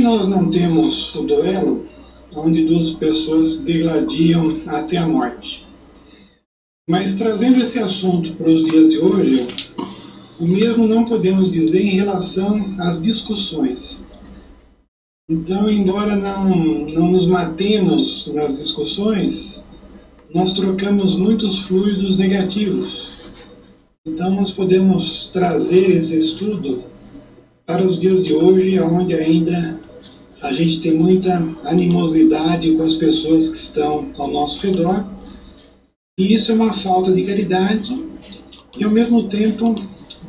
nós não temos o duelo onde duas pessoas se degladiam até a morte. Mas trazendo esse assunto para os dias de hoje, o mesmo não podemos dizer em relação às discussões. Então, embora não nos matemos nas discussões, nós trocamos muitos fluidos negativos. Então, nós podemos trazer esse estudo para os dias de hoje, onde ainda a gente tem muita animosidade com as pessoas que estão ao nosso redor. E isso é uma falta de caridade e, ao mesmo tempo,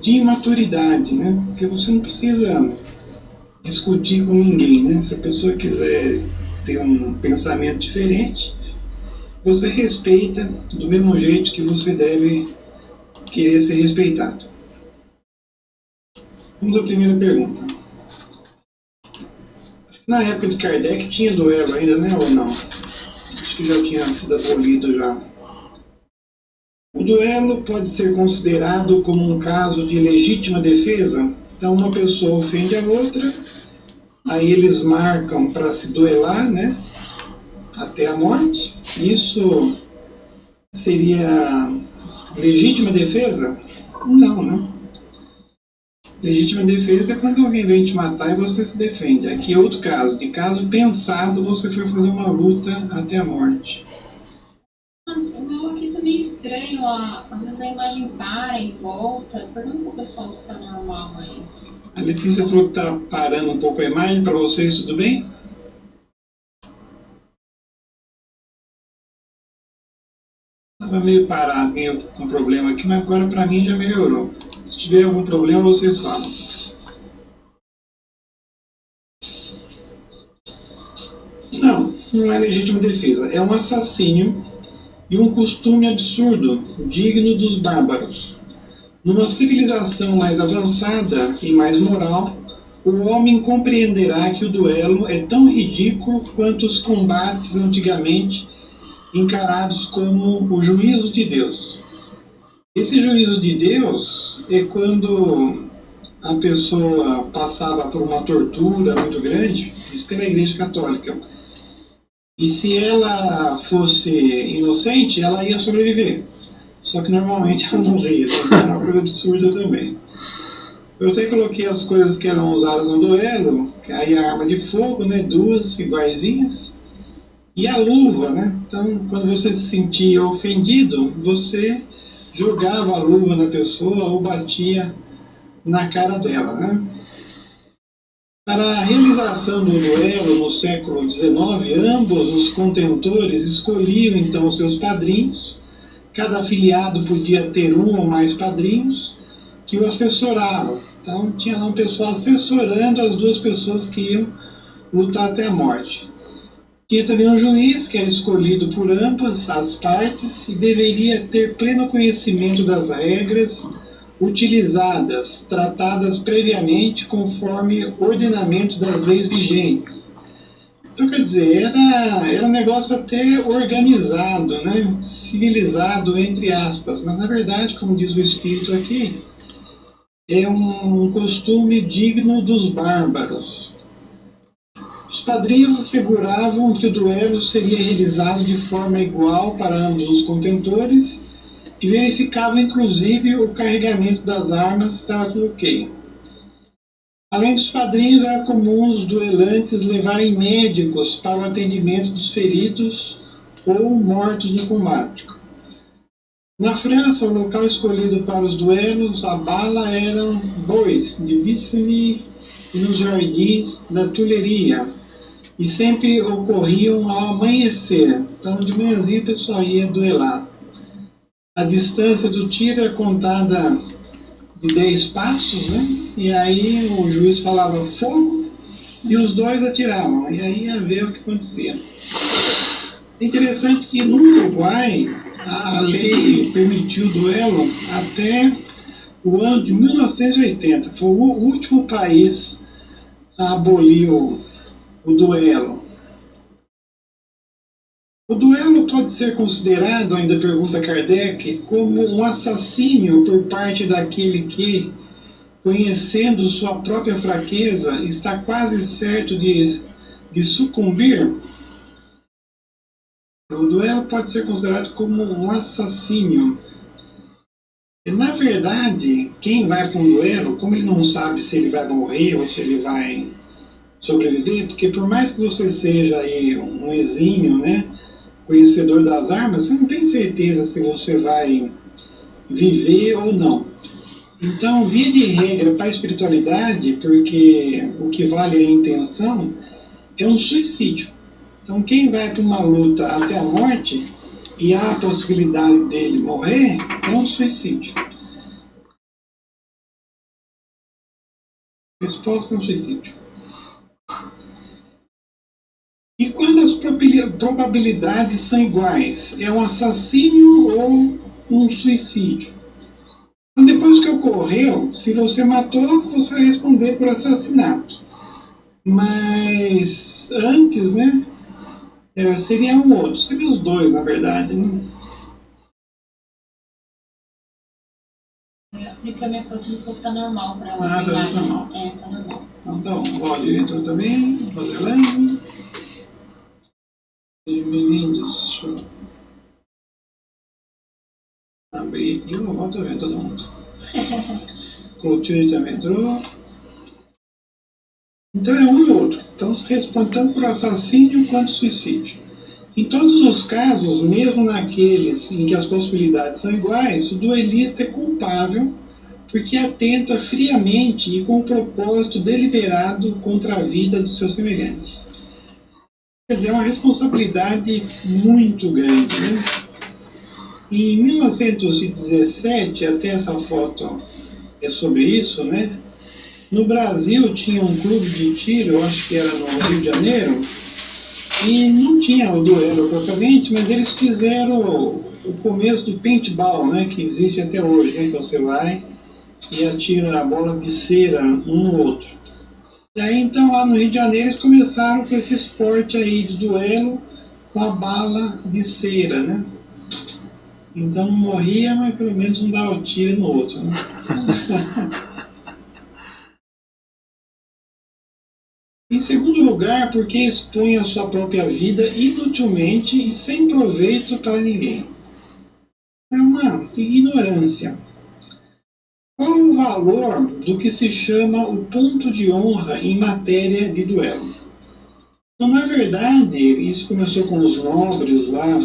de imaturidade, né? Porque você não precisa discutir com ninguém, né? Se a pessoa quiser ter um pensamento diferente, você respeita do mesmo jeito que você deve querer ser respeitado. Vamos à primeira pergunta. Na época de Kardec tinha duelo ainda, né? Ou não? Acho que já tinha sido abolido já. O duelo pode ser considerado como um caso de legítima defesa. Então, uma pessoa ofende a outra, aí eles marcam para se duelar, né? Até a morte. Isso seria legítima defesa? Não, né? Legítima defesa é quando alguém vem te matar e você se defende. Aqui é outro caso. De caso pensado, você foi fazer uma luta até a morte. Mas o meu aqui tá meio estranho. Às vezes a imagem para e volta. Pergunta pro pessoal se tá normal aí. A Letícia falou que tá parando um pouco a imagem. Para vocês, tudo bem? Estava meio parado, meio com problema aqui, mas agora para mim já melhorou. Se tiver algum problema, vocês falam. Não é legítima defesa. É um assassínio e um costume absurdo, digno dos bárbaros. Numa civilização mais avançada e mais moral, o homem compreenderá que o duelo é tão ridículo quanto os combates antigamente encarados como o juízo de Deus. Esse juízo de Deus é quando a pessoa passava por uma tortura muito grande, isso pela Igreja Católica. E se ela fosse inocente, ela ia sobreviver. Só que normalmente ela morria, então era uma coisa absurda também. Eu até coloquei as coisas que eram usadas no duelo, que aí a arma de fogo, né, duas iguaizinhas, e a luva, né? Então, quando você se sentia ofendido, você jogava a luva na pessoa ou batia na cara dela, né? Para a realização do duelo no século XIX, ambos os contentores escolhiam então seus padrinhos. Cada afiliado podia ter um ou mais padrinhos que o assessoravam. Então tinha lá um pessoal assessorando as duas pessoas que iam lutar até a morte. Tinha também um juiz que era escolhido por ambas as partes e deveria ter pleno conhecimento das regras utilizadas, tratadas previamente conforme ordenamento das leis vigentes. Então, quer dizer, era um negócio até organizado, né? Civilizado, entre aspas, mas na verdade, como diz o Espírito aqui, é um costume digno dos bárbaros. Os padrinhos asseguravam que o duelo seria realizado de forma igual para ambos os contentores e verificava inclusive o carregamento das armas se estava tudo ok. Além dos padrinhos, era comum os duelantes levarem médicos para o atendimento dos feridos ou mortos no combate. Na França, o local escolhido para os duelos a bala eram bois de Viceny e nos jardins da Tuileries, e sempre ocorriam ao amanhecer. Então, de manhãzinha, o pessoal ia duelar. A distância do tiro é contada de 10 passos, né? E aí o juiz falava fogo e os dois atiravam. E aí ia ver o que acontecia. É interessante que no Uruguai a lei permitiu o duelo até o ano de 1980. Foi o último país a abolir o duelo. O duelo pode ser considerado, ainda pergunta Kardec, como um assassínio por parte daquele que conhecendo sua própria fraqueza, está quase certo de sucumbir, o duelo pode ser considerado como um assassínio. E, na verdade, quem vai para um duelo, como ele não sabe se ele vai morrer ou se ele vai sobreviver, porque por mais que você seja aí um exímio, né, conhecedor das armas, você não tem certeza se você vai viver ou não. Então, via de regra, para a espiritualidade, porque o que vale é a intenção, é um suicídio. Então, quem vai para uma luta até a morte e há a possibilidade dele morrer, é um suicídio. A resposta é um suicídio. E quando as probabilidades são iguais, é um assassínio ou um suicídio? Então, depois que ocorreu, se você matou, você vai responder por assassinato. Mas antes, né, seria um outro. Seria os dois, na verdade, né? Porque a minha foto tá normal pra ela. Ah, tá normal. Tá normal. Então, o Valdir entrou também, o Valdelano. E meninos, deixa eu abrir aqui, eu volto vendo todo mundo. Clotilde também entrou. Então é um e outro. Então se responde tanto por assassínio quanto suicídio. Em todos os casos, mesmo naqueles em que as possibilidades são iguais, o duelista é culpável porque atenta friamente e com um propósito deliberado contra a vida do seu semelhante. Quer dizer, é uma responsabilidade muito grande, né? Em 1917, até essa foto é sobre isso, né? No Brasil tinha um clube de tiro, eu acho que era no Rio de Janeiro, e não tinha o duelo propriamente, mas eles fizeram o começo do paintball, né? Que existe até hoje, né? Que você vai e atira a bola de cera um no outro. E aí então lá no Rio de Janeiro eles começaram com esse esporte aí de duelo com a bala de cera, né? Então não morria, mas pelo menos não dava tiro no outro, né? Em segundo lugar, porque expõe a sua própria vida inutilmente e sem proveito para ninguém. É uma ignorância. Qual o valor do que se chama o ponto de honra em matéria de duelo? Então, na verdade, isso começou com os nobres lá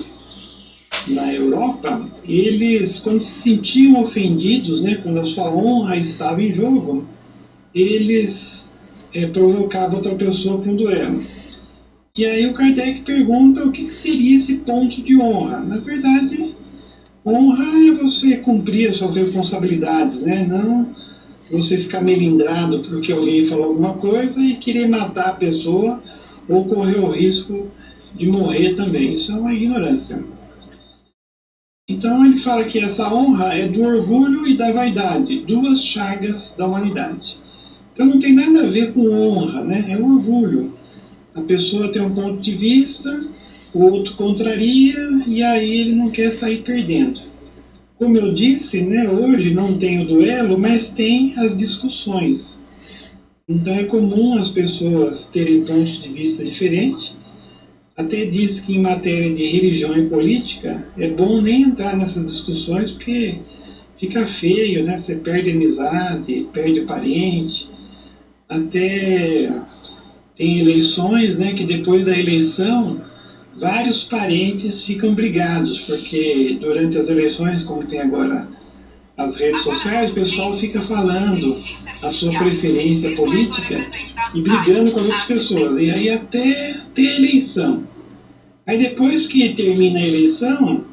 na Europa. Eles, quando se sentiam ofendidos, né, quando a sua honra estava em jogo, eles provocavam outra pessoa para um duelo. E aí o Kardec pergunta o que seria esse ponto de honra. Na verdade, honra é você cumprir as suas responsabilidades, né? Não você ficar melindrado porque alguém falou alguma coisa e querer matar a pessoa ou correr o risco de morrer também. Isso é uma ignorância. Então ele fala que essa honra é do orgulho e da vaidade, duas chagas da humanidade. Então não tem nada a ver com honra, né? É um orgulho. A pessoa tem um ponto de vista, o outro contraria e aí ele não quer sair perdendo. Como eu disse, né, hoje não tem o duelo, mas tem as discussões. Então é comum as pessoas terem pontos de vista diferentes. Até diz que em matéria de religião e política é bom nem entrar nessas discussões porque fica feio, né? Você perde amizade, perde parente. Até tem eleições, né, que depois da eleição vários parentes ficam brigados, porque durante as eleições, como tem agora as redes sociais, o pessoal fica falando a sua preferência política e brigando com as outras pessoas. E aí até ter eleição. Aí depois que termina a eleição,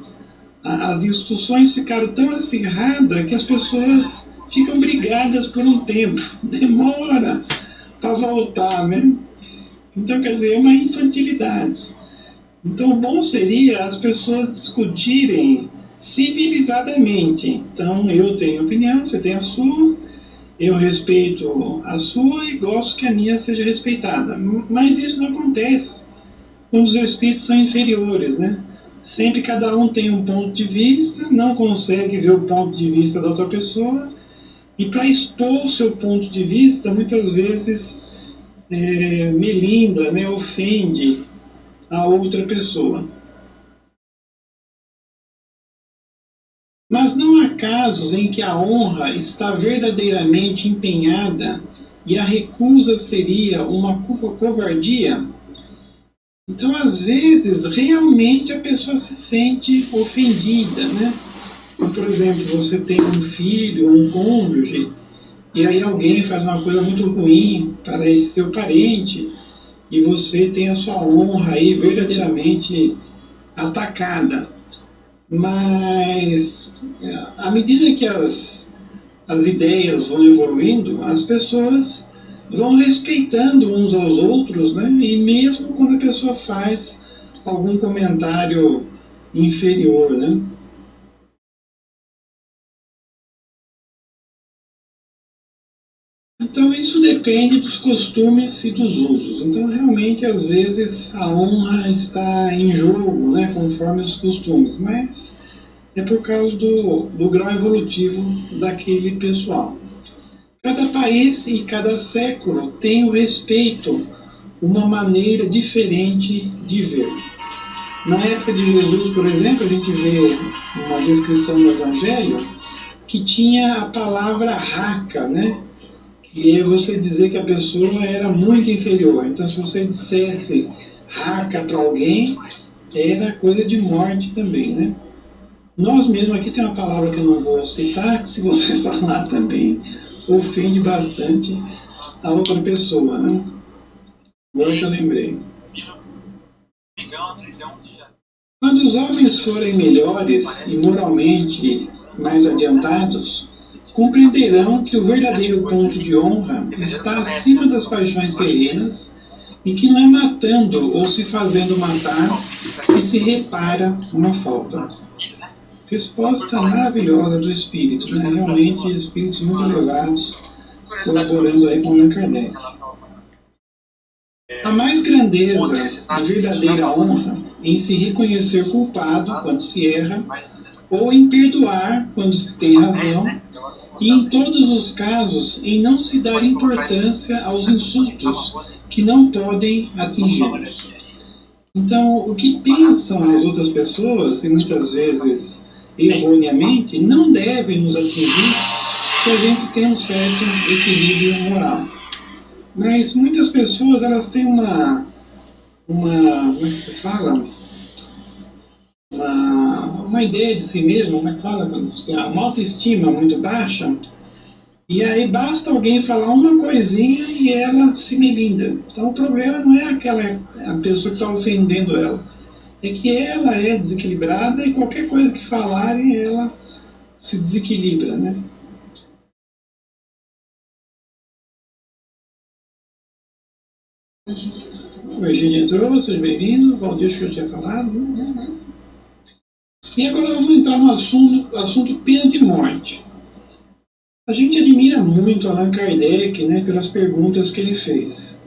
as discussões ficaram tão acirradas que as pessoas ficam brigadas por um tempo. Demora para voltar, né? Então, quer dizer, é uma infantilidade. Então, o bom seria as pessoas discutirem civilizadamente. Então, eu tenho opinião, você tem a sua, eu respeito a sua e gosto que a minha seja respeitada. Mas isso não acontece quando os espíritos são inferiores, né? Sempre cada um tem um ponto de vista, não consegue ver o ponto de vista da outra pessoa e para expor o seu ponto de vista, muitas vezes melindra, né, ofende a outra pessoa. Mas não há casos em que a honra está verdadeiramente empenhada e a recusa seria uma covardia? Então, às vezes, realmente a pessoa se sente ofendida, né? Por exemplo, você tem um filho, um cônjuge, e aí alguém faz uma coisa muito ruim para esse seu parente, e você tem a sua honra aí verdadeiramente atacada. Mas, à medida que as ideias vão evoluindo, as pessoas vão respeitando uns aos outros, né? E mesmo quando a pessoa faz algum comentário inferior, né? Então isso depende dos costumes e dos usos. Então realmente às vezes a honra está em jogo, né? Conforme os costumes, mas é por causa do grau evolutivo daquele pessoal. Cada país e cada século tem o respeito, uma maneira diferente de ver. Na época de Jesus, por exemplo, a gente vê uma descrição no Evangelho que tinha a palavra raca, né? Que é você dizer que a pessoa era muito inferior. Então, se você dissesse raca para alguém, era coisa de morte também, né? Nós mesmo aqui tem uma palavra que eu não vou citar, que se você falar também ofende bastante a outra pessoa, né? Agora que eu lembrei. Quando os homens forem melhores e moralmente mais adiantados, compreenderão que o verdadeiro ponto de honra está acima das paixões terrenas e que não é matando ou se fazendo matar que se repara uma falta. Resposta maravilhosa do espírito, né? Realmente espíritos muito elevados colaborando aí com Allan Kardec. A mais grandeza e verdadeira honra em se reconhecer culpado quando se erra, ou em perdoar quando se tem razão, e em todos os casos em não se dar importância aos insultos que não podem atingi-los. Então, o que pensam as outras pessoas, e muitas vezes erroneamente, não deve nos atingir se a gente tem um certo equilíbrio moral. Mas muitas pessoas, elas têm uma como é que se fala? Uma ideia de si mesmo, como é que fala? Uma autoestima muito baixa, e aí basta alguém falar uma coisinha e ela se melinda. Então o problema não é a pessoa que está ofendendo ela, é que ela é desequilibrada e qualquer coisa que falarem ela se desequilibra, né? O Egídio entrou, seja bem-vindo. Valdir, que eu tinha falado. E agora vamos entrar no assunto pena de morte. A gente admira muito Allan Kardec, né, pelas perguntas que ele fez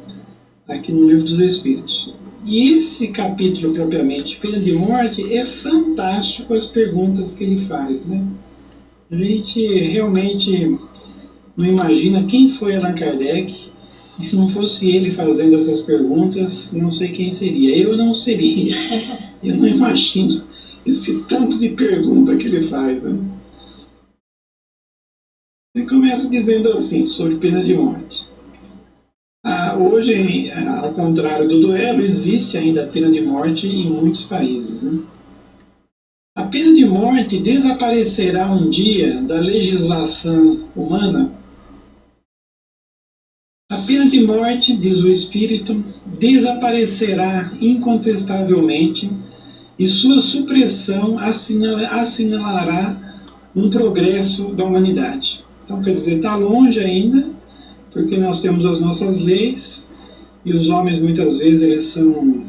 aqui no Livro dos Espíritos. E esse capítulo propriamente, pena de morte, é fantástico as perguntas que ele faz, né? A gente realmente não imagina quem foi Allan Kardec, e se não fosse ele fazendo essas perguntas, não sei quem seria. Eu não seria. Eu não imagino esse tanto de pergunta que ele faz, né? Ele começa dizendo assim, sobre pena de morte. Hoje, ao contrário do duelo, existe ainda a pena de morte em muitos países, né? A pena de morte desaparecerá um dia da legislação humana? A pena de morte, diz o Espírito, desaparecerá incontestavelmente e sua supressão assinalará um progresso da humanidade. Então, quer dizer, está longe ainda, porque nós temos as nossas leis e os homens muitas vezes eles são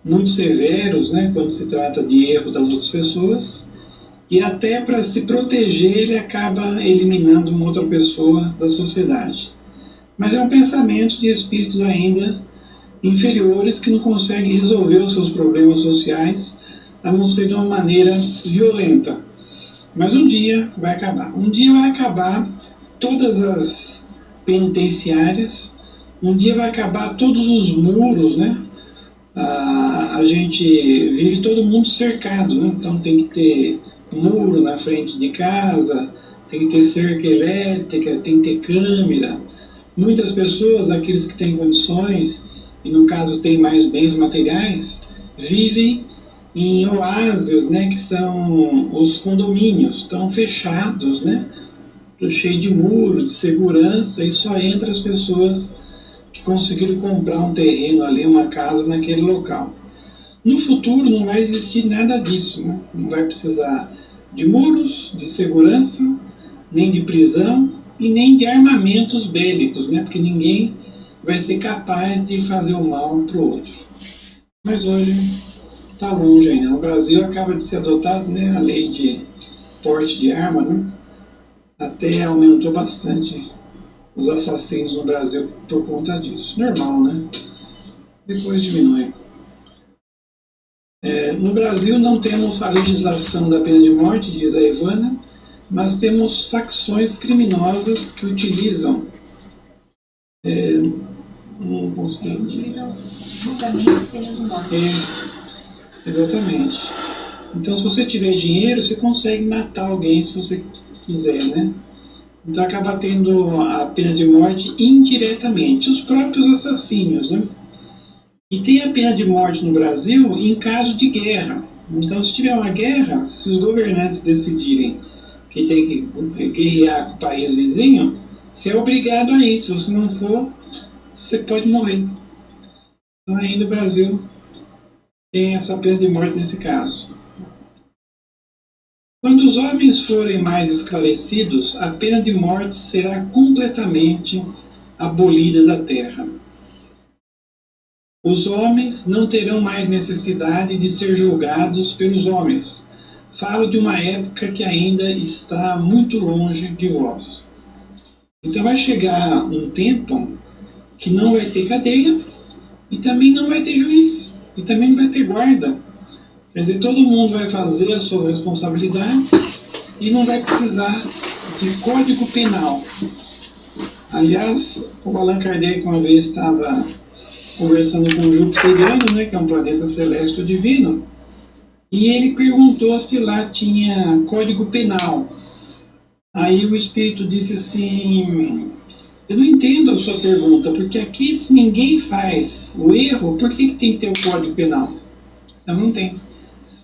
muito severos, né, quando se trata de erro das outras pessoas, e até para se proteger ele acaba eliminando uma outra pessoa da sociedade. Mas é um pensamento de espíritos ainda inferiores que não conseguem resolver os seus problemas sociais a não ser de uma maneira violenta. Mas um dia vai acabar. Um dia vai acabar todas as penitenciárias, um dia vai acabar todos os muros, né? A gente vive todo mundo cercado, né? Então tem que ter muro na frente de casa, tem que ter cerca elétrica, tem que ter câmera. Muitas pessoas, aqueles que têm condições, e no caso têm mais bens materiais, vivem em oásis, né, que são os condomínios, estão fechados, né, cheio de muro, de segurança, e só entra as pessoas que conseguiram comprar um terreno ali, uma casa naquele local. No futuro não vai existir nada disso, né? Não vai precisar de muros, de segurança, nem de prisão e nem de armamentos bélicos, né? Porque ninguém vai ser capaz de fazer o mal para o outro. Mas hoje está longe ainda. No Brasil acaba de ser adotado, né, a lei de porte de arma, né? Até aumentou bastante os assassinos no Brasil por conta disso. Normal, né? Depois diminui. No Brasil não temos a legislação da pena de morte, diz a Ivana, mas temos facções criminosas que utilizam utilizam julgamento da pena de morte. Exatamente. Então, se você tiver dinheiro, você consegue matar alguém se você quiser, né? Então acaba tendo a pena de morte indiretamente, os próprios assassinos, né? E tem a pena de morte no Brasil em caso de guerra. Então, se tiver uma guerra, se os governantes decidirem que tem que guerrear com o país vizinho, você é obrigado a ir. Se você não for, você pode morrer. Então, ainda o Brasil tem essa pena de morte nesse caso. Quando os homens forem mais esclarecidos, a pena de morte será completamente abolida da terra. Os homens não terão mais necessidade de ser julgados pelos homens. Falo de uma época que ainda está muito longe de vós. Então vai chegar um tempo que não vai ter cadeia e também não vai ter juiz e também não vai ter guarda. Quer dizer, todo mundo vai fazer as suas responsabilidades e não vai precisar de código penal. Aliás, o Allan Kardec uma vez estava conversando com o Jupiteriano, né, que é um planeta celeste divino, e ele perguntou se lá tinha código penal. Aí o espírito disse assim: eu não entendo a sua pergunta, porque aqui se ninguém faz o erro, por que tem que ter o código penal? Então não tem.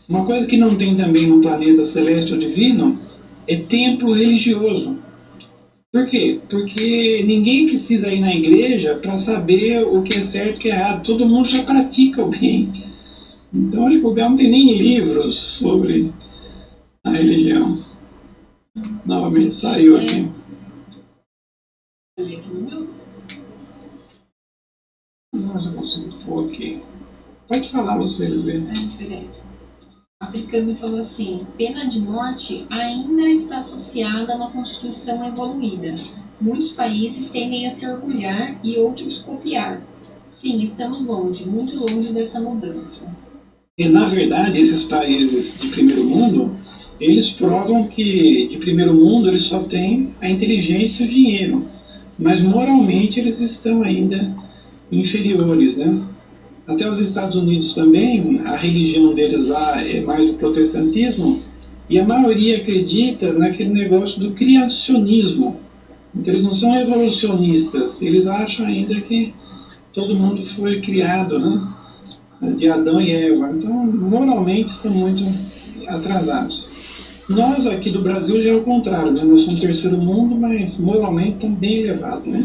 Uma coisa que não tem também no planeta celeste ou divino é templo religioso. Por quê? Porque ninguém precisa ir na igreja para saber o que é certo e o que é errado. Todo mundo já pratica o bem. Então, acho que o não tem nem livros sobre a religião. Novamente saiu aqui. Nossa, eu consigo pôr aqui. Pode falar você, Lê. A Africano falou assim: pena de morte ainda está associada a uma constituição evoluída. Muitos países tendem a se orgulhar e outros copiar. Sim, estamos longe, muito longe dessa mudança. E, na verdade, esses países de primeiro mundo, eles provam que de primeiro mundo eles só têm a inteligência e o dinheiro. Mas moralmente eles estão ainda inferiores, né? Até os Estados Unidos também, a religião deles lá é mais o protestantismo, e a maioria acredita naquele negócio do criacionismo. Então eles não são evolucionistas, eles acham ainda que todo mundo foi criado, né, de Adão e Eva. Então, moralmente estão muito atrasados. Nós aqui do Brasil já é o contrário, né? Nós somos terceiro mundo, mas moralmente estamos bem elevados, né?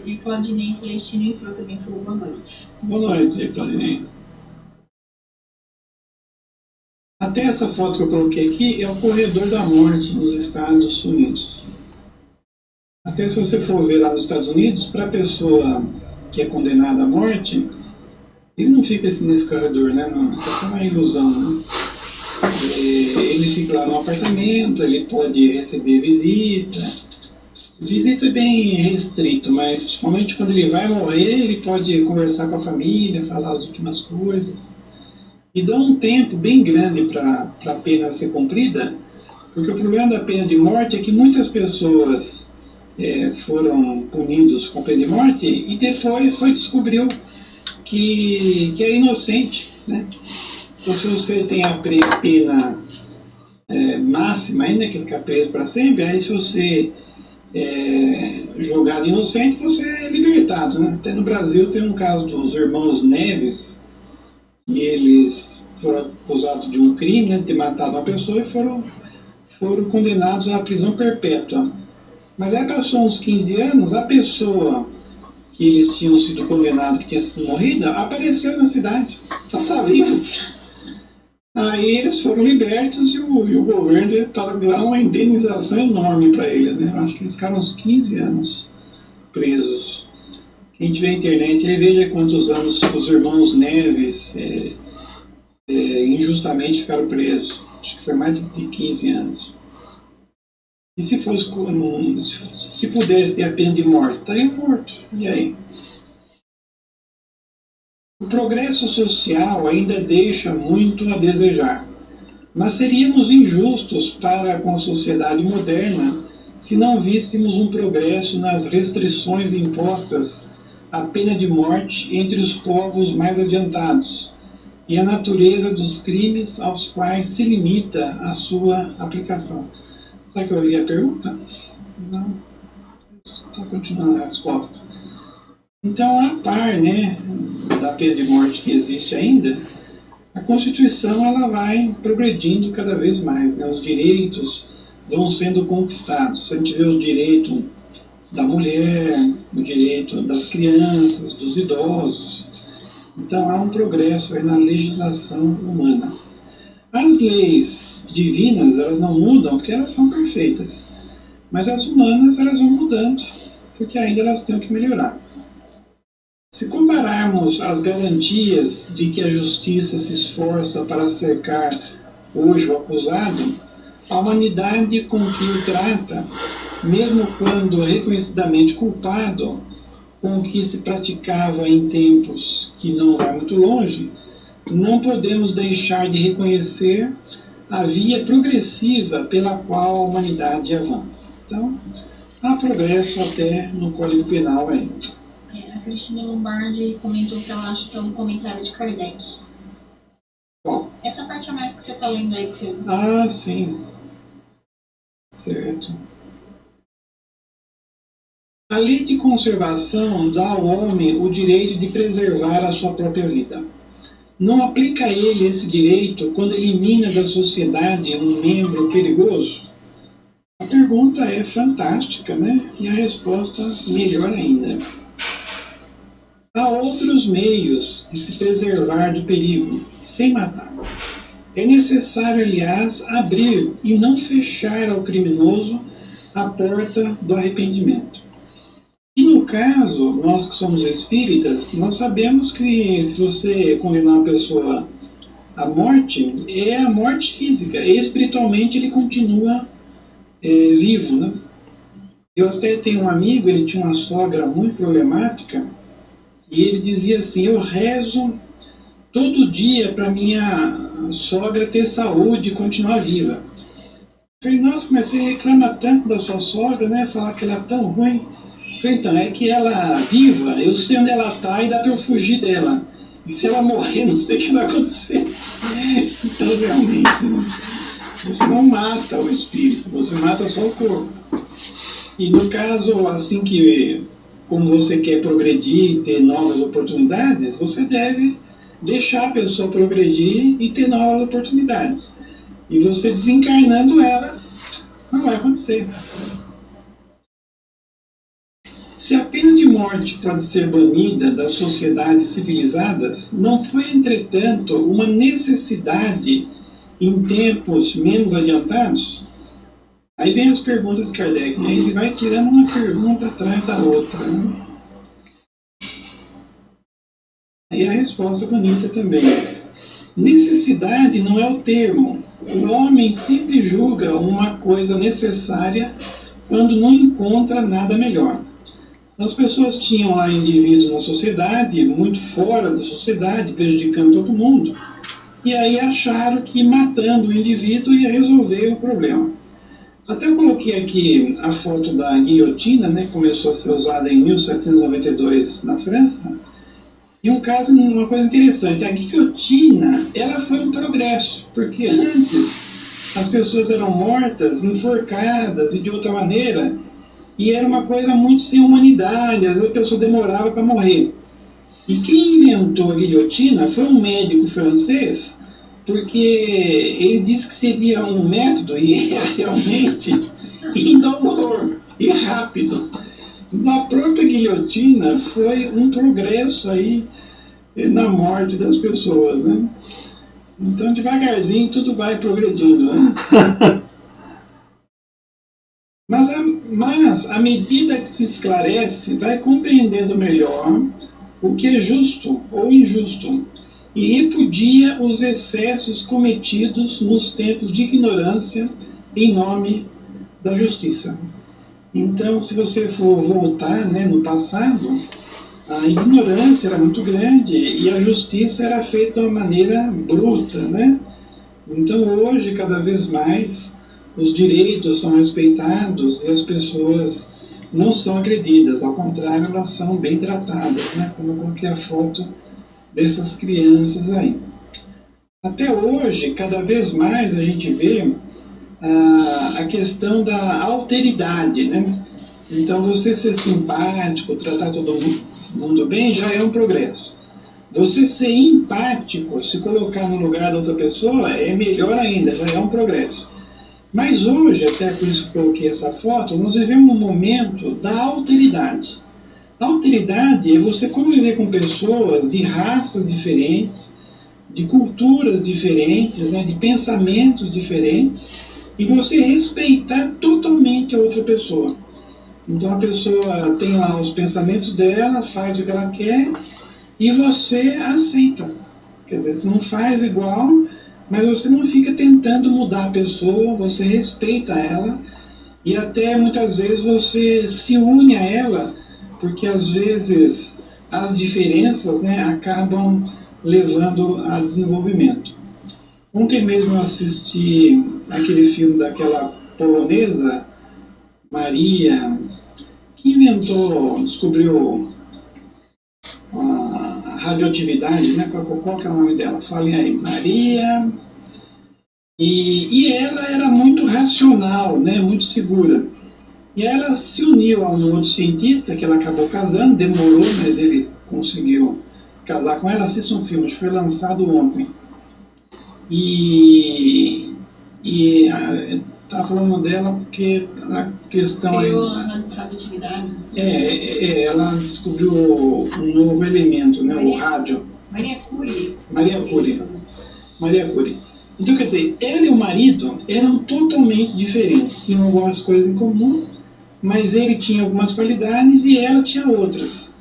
E Claudinei Celestino entrou também, falou boa noite. Boa noite, Claudinei. Até essa foto que eu coloquei aqui é o corredor da morte nos Estados Unidos. Até se você for ver lá nos Estados Unidos, para a pessoa que é condenada à morte, ele não fica assim nesse corredor, né? Não, isso é uma ilusão, né? Ele fica lá no apartamento, ele pode receber visita. Visita é bem restrito, mas principalmente quando ele vai morrer, ele pode conversar com a família, falar as últimas coisas. E dá um tempo bem grande para a pena ser cumprida, Porque o problema da pena de morte é que muitas pessoas foram punidos com pena de morte e depois descobriu que é inocente, né? Então, se você tem a pena máxima ainda, que fica preso para sempre, aí se você julgado inocente, você é libertado, né? Até no Brasil tem um caso dos irmãos Neves, e eles foram acusados de um crime, né, de ter matado uma pessoa, e foram condenados à prisão perpétua. Mas aí passou uns 15 anos, a pessoa que eles tinham sido condenados, que tinha sido morrida, apareceu na cidade, tá vivo. Aí eles foram libertos e o governo estava dando uma indenização enorme para eles, né? Eu acho que eles ficaram uns 15 anos presos. Quem tiver internet aí veja quantos anos os irmãos Neves injustamente ficaram presos. Acho que foi mais de 15 anos. E se pudesse ter a pena de morte, estariam mortos. E aí? O progresso social ainda deixa muito a desejar, mas seríamos injustos para com a sociedade moderna se não víssemos um progresso nas restrições impostas à pena de morte entre os povos mais adiantados e a natureza dos crimes aos quais se limita a sua aplicação. Sabe que eu li a pergunta? Não. Só continuando a resposta. Então, a par, né, da pena de morte que existe ainda, a Constituição ela vai progredindo cada vez mais, né? Os direitos vão sendo conquistados. A gente vê o direito da mulher, o direito das crianças, dos idosos. Então, há um progresso aí na legislação humana. As leis divinas, elas não mudam porque elas são perfeitas. Mas as humanas, elas vão mudando, porque ainda elas têm que melhorar. Se compararmos as garantias de que a justiça se esforça para cercar hoje o acusado, a humanidade com que o trata, mesmo quando reconhecidamente culpado, com o que se praticava em tempos que não vai muito longe, não podemos deixar de reconhecer a via progressiva pela qual a humanidade avança. Então, há progresso até no Código Penal ainda. A Cristina Lombardi comentou que ela acha que é um comentário de Kardec. Qual? Essa parte a mais que você está lendo aí que você... Ah, sim. Certo. A lei de conservação dá ao homem o direito de preservar a sua própria vida. Não aplica a ele esse direito quando elimina da sociedade um membro perigoso? A pergunta é fantástica, né? E a resposta melhor ainda. Há outros meios de se preservar do perigo, sem matar. É necessário, aliás, abrir e não fechar ao criminoso a porta do arrependimento. E no caso, nós que somos espíritas, nós sabemos que se você condenar uma pessoa à morte, é a morte física. Espiritualmente ele continua vivo, né? Eu até tenho um amigo, ele tinha uma sogra muito problemática, e ele dizia assim: eu rezo todo dia para minha sogra ter saúde e continuar viva. Eu falei: nossa, mas você reclama tanto da sua sogra, né? Falar que ela é tão ruim. Eu falei: então, é que ela viva, eu sei onde ela está e dá para eu fugir dela. E se ela morrer, não sei o que vai acontecer. Então, realmente, né? Você não mata o espírito, você mata só o corpo. E no caso, assim que, como você quer progredir e ter novas oportunidades, você deve deixar a pessoa progredir e ter novas oportunidades. E você desencarnando ela, não vai acontecer. Se a pena de morte pode ser banida das sociedades civilizadas, não foi, entretanto, uma necessidade em tempos menos adiantados? Aí vem as perguntas de Kardec, né? Ele vai tirando uma pergunta atrás da outra, né? E a resposta bonita também. Necessidade não é o termo. O homem sempre julga uma coisa necessária quando não encontra nada melhor. As pessoas tinham lá indivíduos na sociedade, muito fora da sociedade, prejudicando todo mundo. e aí acharam que matando o indivíduo ia resolver o problema. Até eu coloquei aqui a foto da guilhotina, né, que começou a ser usada em 1792 na França. E uma coisa interessante, a guilhotina, ela foi um progresso, porque antes as pessoas eram mortas, enforcadas e de outra maneira, e era uma coisa muito sem humanidade, às vezes a pessoa demorava para morrer. E quem inventou a guilhotina foi um médico francês, porque ele disse que seria um método, e é realmente indolor e rápido. A própria guilhotina foi um progresso aí na morte das pessoas, né? Então, devagarzinho, tudo vai progredindo, né? Mas, à medida que se esclarece, vai compreendendo melhor o que é justo ou injusto e repudia os excessos cometidos nos tempos de ignorância em nome da justiça. Então, se você for voltar, né, no passado, a ignorância era muito grande e a justiça era feita de uma maneira bruta, né? Então, hoje, cada vez mais, os direitos são respeitados e as pessoas não são agredidas, ao contrário, elas são bem tratadas, né? Como eu coloquei a foto dessas crianças aí. Até hoje, cada vez mais a gente vê a questão da alteridade, né? Então, você ser simpático, tratar todo mundo bem, já é um progresso. Você ser empático, se colocar no lugar da outra pessoa, é melhor ainda, já é um progresso. Mas hoje, até por isso que eu coloquei essa foto, nós vivemos um momento da alteridade. A alteridade é você conviver com pessoas de raças diferentes, de culturas diferentes, né, de pensamentos diferentes, e você respeitar totalmente a outra pessoa. Então a pessoa tem lá os pensamentos dela, faz o que ela quer, e você aceita. Quer dizer, você não faz igual, mas você não fica tentando mudar a pessoa, você respeita ela, e até muitas vezes você se une a ela, porque às vezes as diferenças, né, acabam levando a desenvolvimento. Ontem mesmo eu assisti aquele filme daquela polonesa, Maria, que descobriu a radioatividade, né? Qual que é o nome dela? Falem aí, Maria. E ela era muito racional, né? Muito segura. E ela se uniu a um outro cientista que ela acabou casando, demorou, mas ele conseguiu casar com ela. Assista um filme, foi lançado ontem. E tá falando dela porque a questão criou a radioatividade. Ela descobriu um novo elemento, né? O rádio. Maria Curie. Maria Curie. Então, quer dizer, ela e o marido eram totalmente diferentes, tinham algumas coisas em comum, mas ele tinha algumas qualidades e ela tinha outras.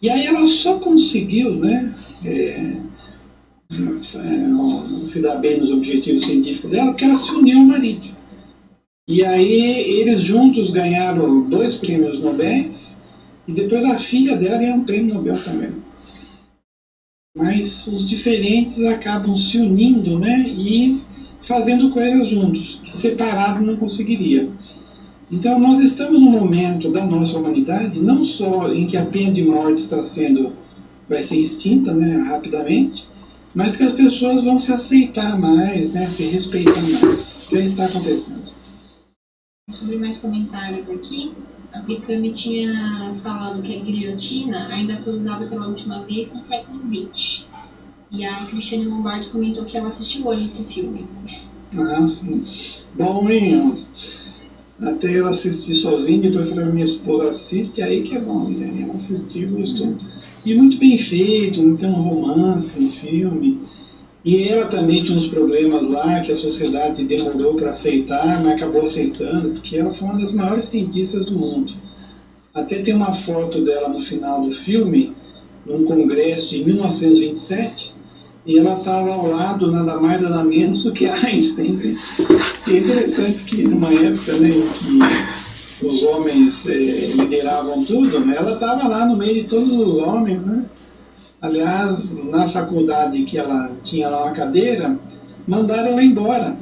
E aí ela só conseguiu, né, se dar bem nos objetivos científicos dela porque ela se uniu ao marido. E aí eles juntos ganharam 2 prêmios Nobel e depois a filha dela ganhou um prêmio Nobel também. Mas os diferentes acabam se unindo, né, e fazendo coisas juntos, que separado não conseguiria. Então nós estamos num momento da nossa humanidade, não só em que a pena de morte vai ser extinta, né, rapidamente, mas que as pessoas vão se aceitar mais, né, se respeitar mais. Já está acontecendo. Sobre mais comentários aqui, a Picami tinha falado que a guilhotina ainda foi usada pela última vez no século XX. E a Cristiane Lombardi comentou que ela assistiu hoje esse filme. Ah, sim. Bom, hein? Até eu assisti sozinho, depois falei pra minha esposa, assiste aí que é bom. E aí ela assistiu e gostou. E muito bem feito, não tem um romance no filme. E ela também tinha uns problemas lá que a sociedade demorou para aceitar, mas acabou aceitando, porque ela foi uma das maiores cientistas do mundo. Até tem uma foto dela no final do filme, num congresso de 1927, e ela estava ao lado nada mais nada menos do que Einstein. E é interessante que numa época, né, em que os homens lideravam tudo, né, ela estava lá no meio de todos os homens, né? Aliás, na faculdade que ela tinha lá uma cadeira, mandaram ela embora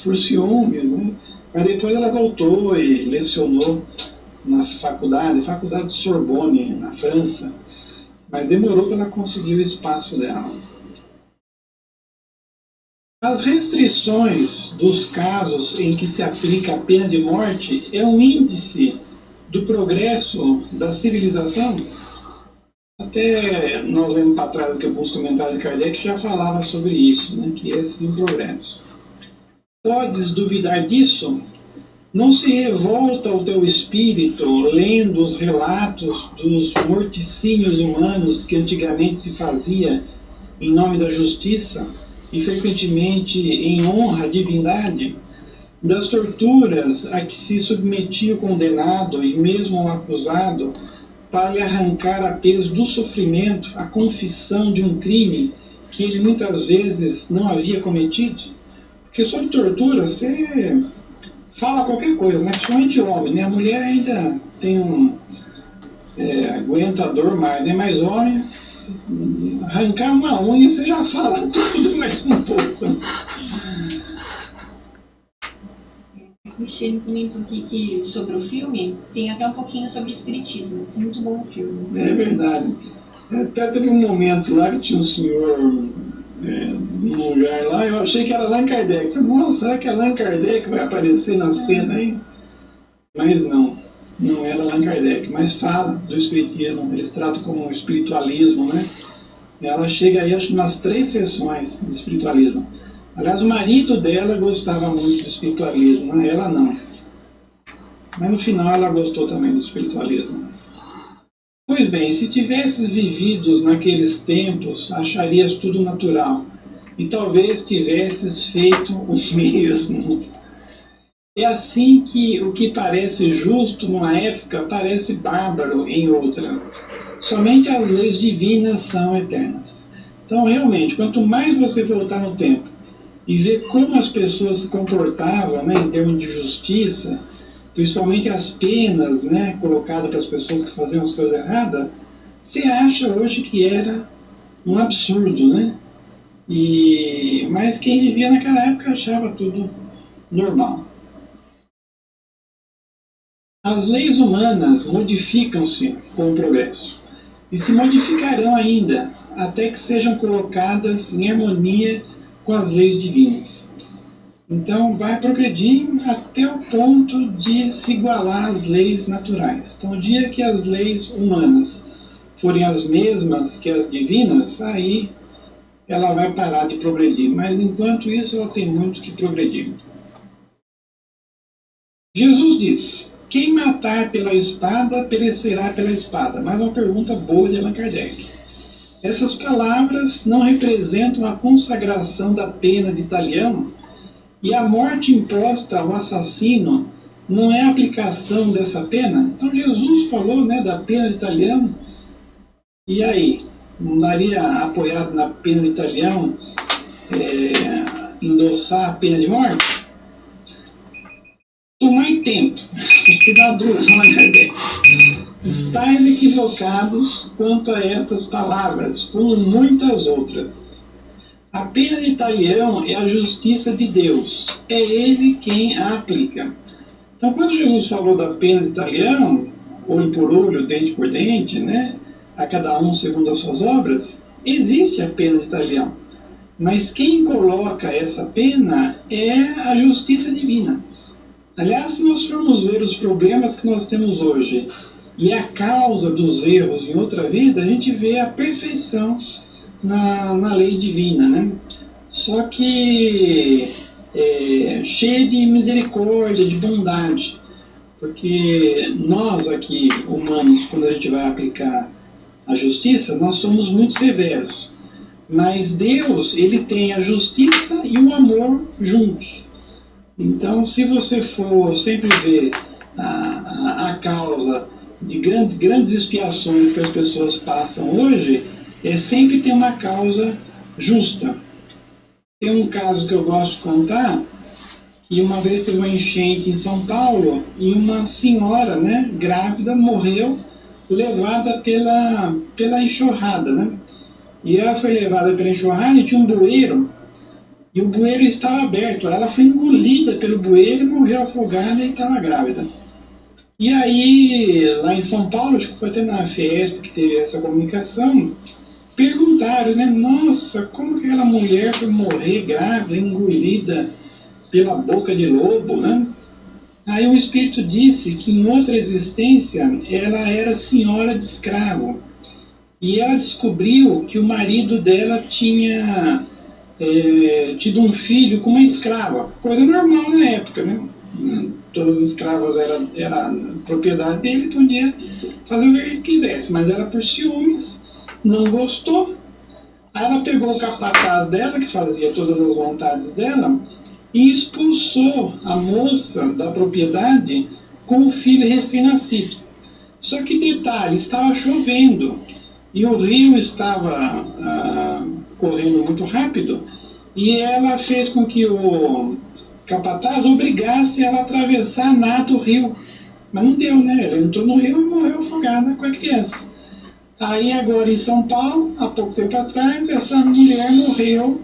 por ciúmes, né? Mas depois ela voltou e lecionou na faculdade de Sorbonne, na França. Mas demorou para ela conseguir o espaço dela. As restrições dos casos em que se aplica a pena de morte é um índice do progresso da civilização. Até nós vendo para trás aqui alguns comentários de Kardec já falava sobre isso, né, que é sim progresso. Podes duvidar disso? Não se revolta o teu espírito lendo os relatos dos morticínios humanos que antigamente se fazia em nome da justiça e frequentemente em honra à divindade, das torturas a que se submetia o condenado e mesmo o acusado para lhe arrancar a peso do sofrimento a confissão de um crime que ele muitas vezes não havia cometido? Porque sobre tortura você fala qualquer coisa, né? Principalmente homem, né? A mulher ainda tem aguenta a dor mais, né? Mas homem, arrancar uma unha você já fala tudo mais um pouco. O Cristiano comentou aqui que sobre o filme tem até um pouquinho sobre espiritismo. Muito bom o filme. É verdade. Até teve um momento lá que tinha um senhor num lugar lá, eu achei que era Allan Kardec. Nossa, será que Allan Kardec vai aparecer na cena aí? Mas não era Allan Kardec. Mas fala do espiritismo, eles tratam como um espiritualismo, né? Ela chega aí, acho que umas 3 sessões de espiritualismo. Aliás, o marido dela gostava muito do espiritualismo, né? Ela não. Mas no final ela gostou também do espiritualismo. Pois bem, se tivesses vivido naqueles tempos, acharias tudo natural. E talvez tivesses feito o mesmo. É assim que o que parece justo numa época parece bárbaro em outra. Somente as leis divinas são eternas. Então, realmente, quanto mais você voltar no tempo e ver como as pessoas se comportavam, né, em termos de justiça, principalmente as penas, né, colocadas para as pessoas que faziam as coisas erradas, você acha hoje que era um absurdo, né? Mas quem vivia naquela época achava tudo normal. As leis humanas modificam-se com o progresso e se modificarão ainda até que sejam colocadas em harmonia com as leis divinas. Então vai progredir até o ponto de se igualar às leis naturais. Então o dia que as leis humanas forem as mesmas que as divinas, aí ela vai parar de progredir. Mas enquanto isso ela tem muito que progredir. Jesus diz: quem matar pela espada, perecerá pela espada. Mais uma pergunta boa de Allan Kardec. Essas palavras não representam a consagração da pena de talião? E a morte imposta ao assassino não é a aplicação dessa pena? Então Jesus falou, né, da pena de talião. E aí? Não daria apoiado na pena de talião endossar a pena de morte? Tomai tempo, cuidadores, Allan Kardec. Estais equivocados quanto a estas palavras, como muitas outras. A pena de talião é a justiça de Deus. É Ele quem a aplica. Então, quando Jesus falou da pena de talião, olho por olho, dente por dente, né? A cada um segundo as suas obras, existe a pena de talião. Mas quem coloca essa pena é a justiça divina. Aliás, se nós formos ver os problemas que nós temos hoje e a causa dos erros em outra vida, a gente vê a perfeição na lei divina, né? Só que cheia de misericórdia, de bondade, porque nós aqui, humanos, quando a gente vai aplicar a justiça, nós somos muito severos, mas Deus, ele tem a justiça e o amor juntos. Então, se você for sempre ver a causa de grandes expiações que as pessoas passam hoje, sempre tem uma causa justa. Tem um caso que eu gosto de contar, que uma vez teve uma enchente em São Paulo e uma senhora, né, grávida, morreu levada pela enxurrada, né? E ela foi levada pela enxurrada e tinha um bueiro, e o bueiro estava aberto. Ela foi engolida pelo bueiro e morreu afogada e estava grávida. E aí, lá em São Paulo, acho que foi até na Fiesp que teve essa comunicação, perguntaram, né? Nossa, como que aquela mulher foi morrer grávida, engolida pela boca de lobo, né? Aí o espírito disse que em outra existência ela era senhora de escravo. E ela descobriu que o marido dela tinha tido um filho com uma escrava. Coisa normal na época, né? Todas as escravas era propriedade dele, podia fazer o que ele quisesse. Mas ela, por ciúmes, não gostou. Aí ela pegou o capataz dela, que fazia todas as vontades dela, e expulsou a moça da propriedade com o filho recém-nascido. Só que detalhe, estava chovendo e o rio estava correndo muito rápido, e ela fez com que o capataz obrigasse ela a atravessar a nado o rio. Mas não deu, né? Ela entrou no rio e morreu afogada com a criança. Aí agora em São Paulo, há pouco tempo atrás, essa mulher morreu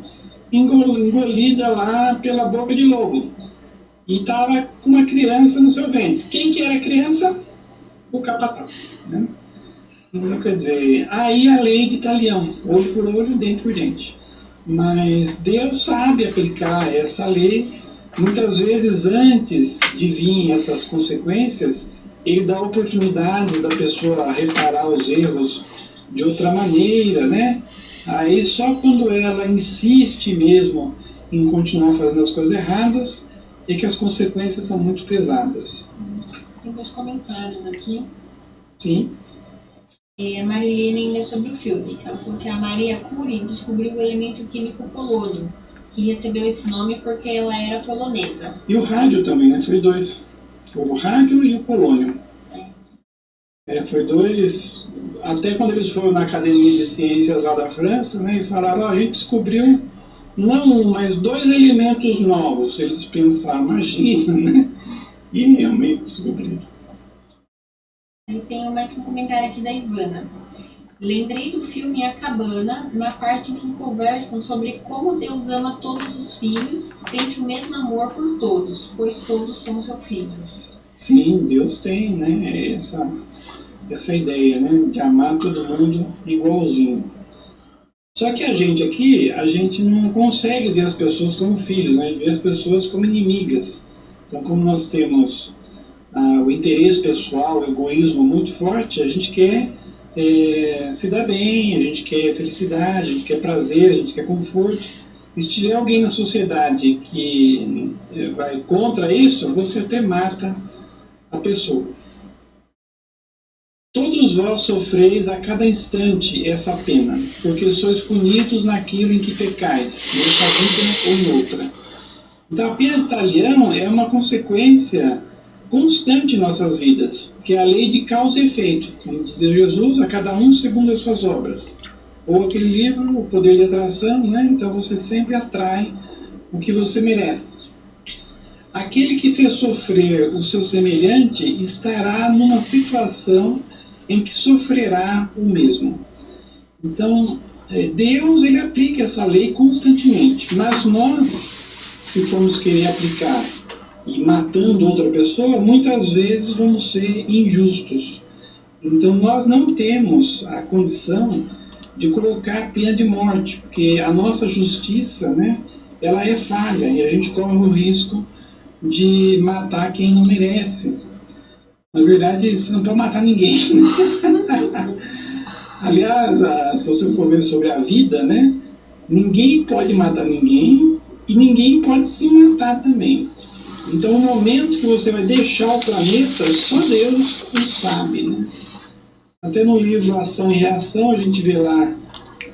engolida lá pela boca de lobo. E estava com uma criança no seu ventre. Quem que era a criança? O capataz, né? Então, quer dizer, aí a lei de Talião, olho por olho, dente por dente. Mas Deus sabe aplicar essa lei. Muitas vezes, antes de vir essas consequências, ele dá oportunidade da pessoa reparar os erros de outra maneira, né? Aí só quando ela insiste mesmo em continuar fazendo as coisas erradas é que as consequências são muito pesadas. Tem 2 comentários aqui. Sim. A Marilene ainda sobre o filme. Ela falou que a Maria Curie descobriu o elemento químico polônio, que recebeu esse nome porque ela era polonesa. E o rádio também, né? Foi 2. Foi o rádio e o polônio. Foi 2. Até quando eles foram na Academia de Ciências lá da França, né? E falaram, a gente descobriu não um, mas 2 elementos novos. Eles pensaram, imagina, né? E realmente descobriram. E tenho mais um comentário aqui da Ivana. Lembrei do filme A Cabana, na parte em que conversam sobre como Deus ama todos os filhos, sente o mesmo amor por todos, pois todos são seu filho. Sim, Deus tem, né, essa ideia, né, de amar todo mundo igualzinho. Só que a gente não consegue ver as pessoas como filhos, né, vê as pessoas como inimigas. Então, como nós temos o interesse pessoal, o egoísmo muito forte, a gente quer se dar bem, a gente quer felicidade, a gente quer prazer, a gente quer conforto. E se tiver alguém na sociedade que vai contra isso, você até mata a pessoa. Todos vós sofreis a cada instante essa pena, porque sois punidos naquilo em que pecais, nesta vida ou em outra. Então a pena de talião é uma consequência constante em nossas vidas, que é a lei de causa e efeito, como dizia Jesus, a cada um segundo as suas obras. Ou aquele livro, O Poder de Atração, né? Então você sempre atrai o que você merece. Aquele que fez sofrer o seu semelhante estará numa situação em que sofrerá o mesmo. Então, Deus ele aplica essa lei constantemente, mas nós, se formos querer aplicar e matando outra pessoa, muitas vezes vamos ser injustos. Então nós não temos a condição de colocar a pena de morte, porque a nossa justiça, né, ela é falha e a gente corre o risco de matar quem não merece. Na verdade, você não pode matar ninguém. Aliás, se você for ver sobre a vida, né, ninguém pode matar ninguém e ninguém pode se matar também. Então, o momento que você vai deixar o planeta, só Deus o sabe, né? Até no livro Ação e Reação, a gente vê lá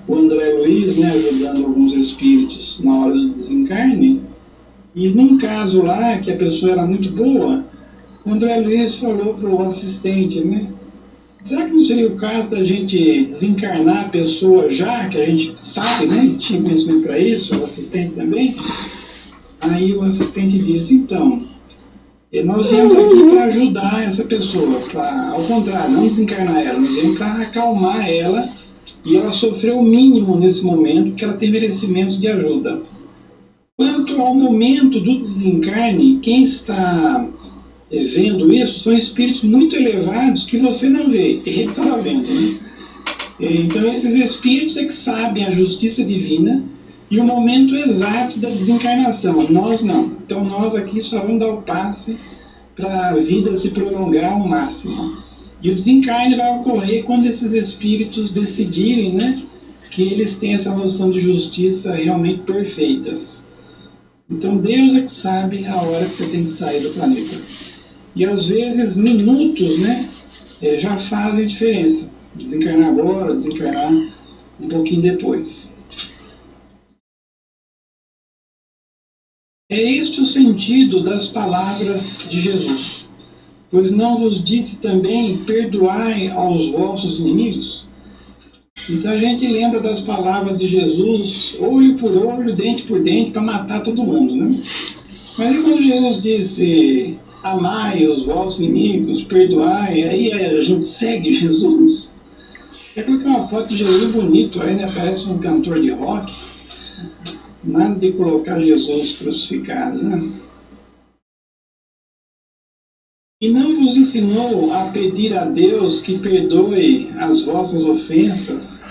o André Luiz, né, ajudando alguns espíritos na hora do desencarne. E num caso lá, que a pessoa era muito boa, o André Luiz falou para o assistente, né? Será que não seria o caso da gente desencarnar a pessoa já, que a gente sabe, né? Ele tinha conhecimento para isso, o assistente também. Aí o assistente disse, então, nós viemos aqui para ajudar essa pessoa, ao contrário, não desencarnar ela, nós viemos para acalmar ela, e ela sofreu o mínimo nesse momento, que ela tem merecimento de ajuda. Quanto ao momento do desencarne, quem está vendo isso são espíritos muito elevados que você não vê, ele está vendo, né? Então esses espíritos é que sabem a justiça divina e o momento exato da desencarnação, nós não. Então nós aqui só vamos dar o passe para a vida se prolongar ao máximo. E o desencarne vai ocorrer quando esses espíritos decidirem, né, que eles têm essa noção de justiça realmente perfeitas. Então Deus é que sabe a hora que você tem que sair do planeta. E às vezes minutos, né, já fazem diferença. Desencarnar agora, desencarnar um pouquinho depois. É este o sentido das palavras de Jesus. Pois não vos disse também, perdoai aos vossos inimigos? Então a gente lembra das palavras de Jesus, olho por olho, dente por dente, para matar todo mundo, né? Mas e quando Jesus disse, amai os vossos inimigos, perdoai, aí a gente segue Jesus? É porque uma foto de Jesus bonito aí, né? Parece um cantor de rock. Nada de colocar Jesus crucificado, né? E não vos ensinou a pedir a Deus que perdoe as vossas ofensas,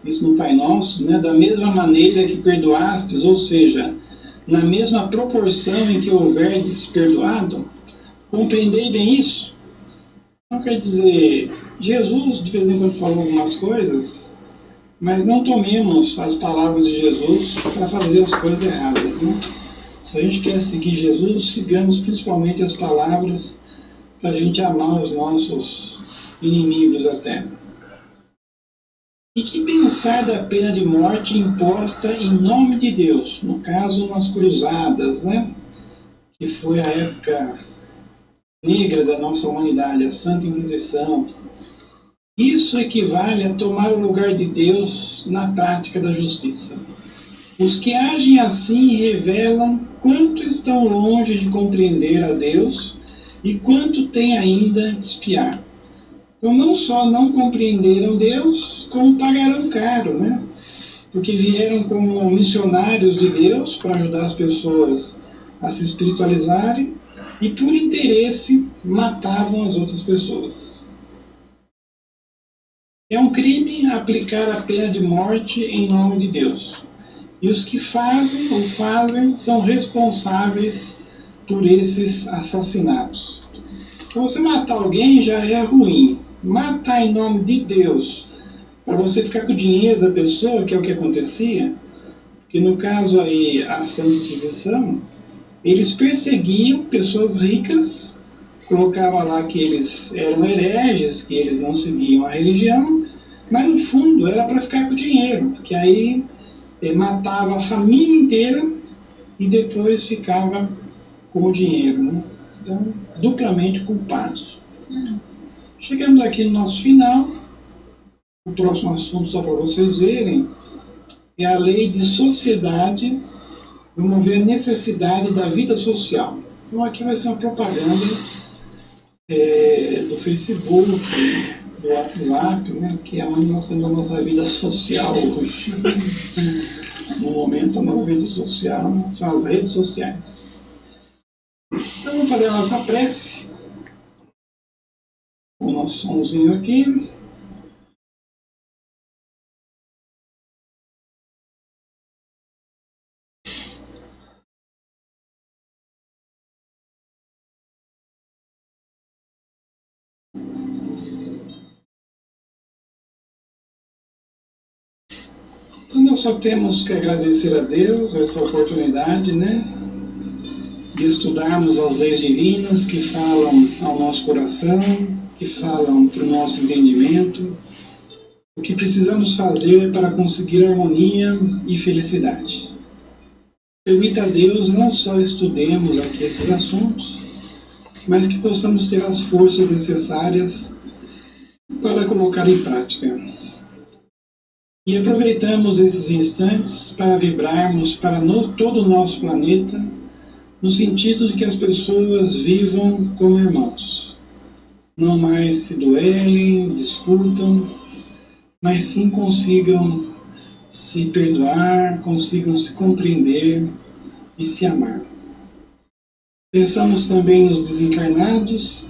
isso no Pai Nosso, né? Da mesma maneira que perdoastes, ou seja, na mesma proporção em que houverdes perdoado? Compreendei bem isso? Então quer dizer, Jesus de vez em quando falou algumas coisas, mas não tomemos as palavras de Jesus para fazer as coisas erradas, né? Se a gente quer seguir Jesus, sigamos principalmente as palavras para a gente amar os nossos inimigos até. E que pensar da pena de morte imposta em nome de Deus, no caso nas cruzadas, né? Que foi a época negra da nossa humanidade, a Santa Inquisição. Isso equivale a tomar o lugar de Deus na prática da justiça. Os que agem assim revelam quanto estão longe de compreender a Deus e quanto têm ainda de espiar. Então não só não compreenderam Deus, como pagarão caro, né? Porque vieram como missionários de Deus para ajudar as pessoas a se espiritualizarem e por interesse matavam as outras pessoas. É um crime aplicar a pena de morte em nome de Deus. E os que fazem ou fazem são responsáveis por esses assassinatos. Então, você matar alguém já é ruim. Matar em nome de Deus, para você ficar com o dinheiro da pessoa, que é o que acontecia, porque no caso aí, a Santa Inquisição, eles perseguiam pessoas ricas, colocavam lá que eles eram hereges, que eles não seguiam a religião, mas no fundo era para ficar com o dinheiro, porque aí matava a família inteira e depois ficava com o dinheiro, né? Então, duplamente culpados. Chegamos aqui no nosso final. O próximo assunto, só para vocês verem, é a lei de sociedade. Vamos ver a necessidade da vida social. Então aqui vai ser uma propaganda do Facebook, do WhatsApp, né, que é onde nós temos a nossa vida social hoje. No momento, a nossa vida social são as redes sociais. Então vamos fazer a nossa prece. O nosso somzinho aqui. Então nós só temos que agradecer a Deus essa oportunidade, né, de estudarmos as leis divinas que falam ao nosso coração, que falam para o nosso entendimento, o que precisamos fazer para conseguir harmonia e felicidade. Permita a Deus não só estudemos aqui esses assuntos, mas que possamos ter as forças necessárias para colocar em prática. E aproveitamos esses instantes para vibrarmos para todo o nosso planeta, no sentido de que as pessoas vivam como irmãos. Não mais se duelem, discutam, mas sim consigam se perdoar, consigam se compreender e se amar. Pensamos também nos desencarnados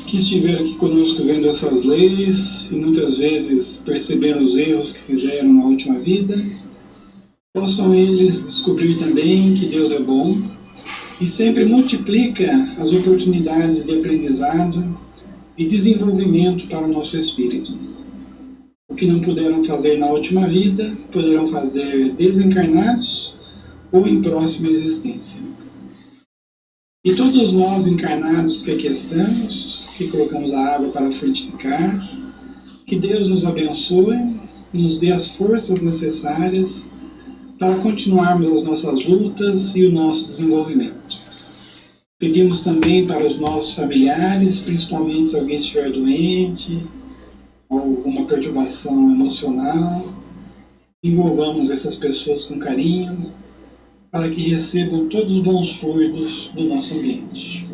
que estiveram aqui conosco vendo essas leis e muitas vezes perceberam os erros que fizeram na última vida. Possam eles descobrir também que Deus é bom e sempre multiplica as oportunidades de aprendizado e desenvolvimento para o nosso espírito. O que não puderam fazer na última vida, poderão fazer desencarnados ou em próxima existência. E todos nós encarnados que aqui estamos, que colocamos a água para frutificar, que Deus nos abençoe, nos dê as forças necessárias para continuarmos as nossas lutas e o nosso desenvolvimento. Pedimos também para os nossos familiares, principalmente se alguém estiver doente, alguma perturbação emocional, envolvamos essas pessoas com carinho, para que recebam todos os bons fluidos do nosso ambiente.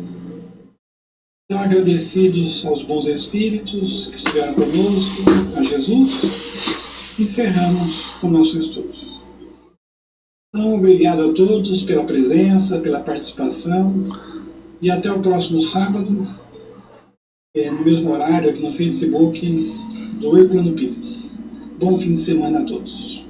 Então, agradecidos aos bons espíritos que estiveram conosco, a Jesus, encerramos o nosso estudo. Então, obrigado a todos pela presença, pela participação, e até o próximo sábado, no mesmo horário, aqui no Facebook do Herculano Pires. Bom fim de semana a todos.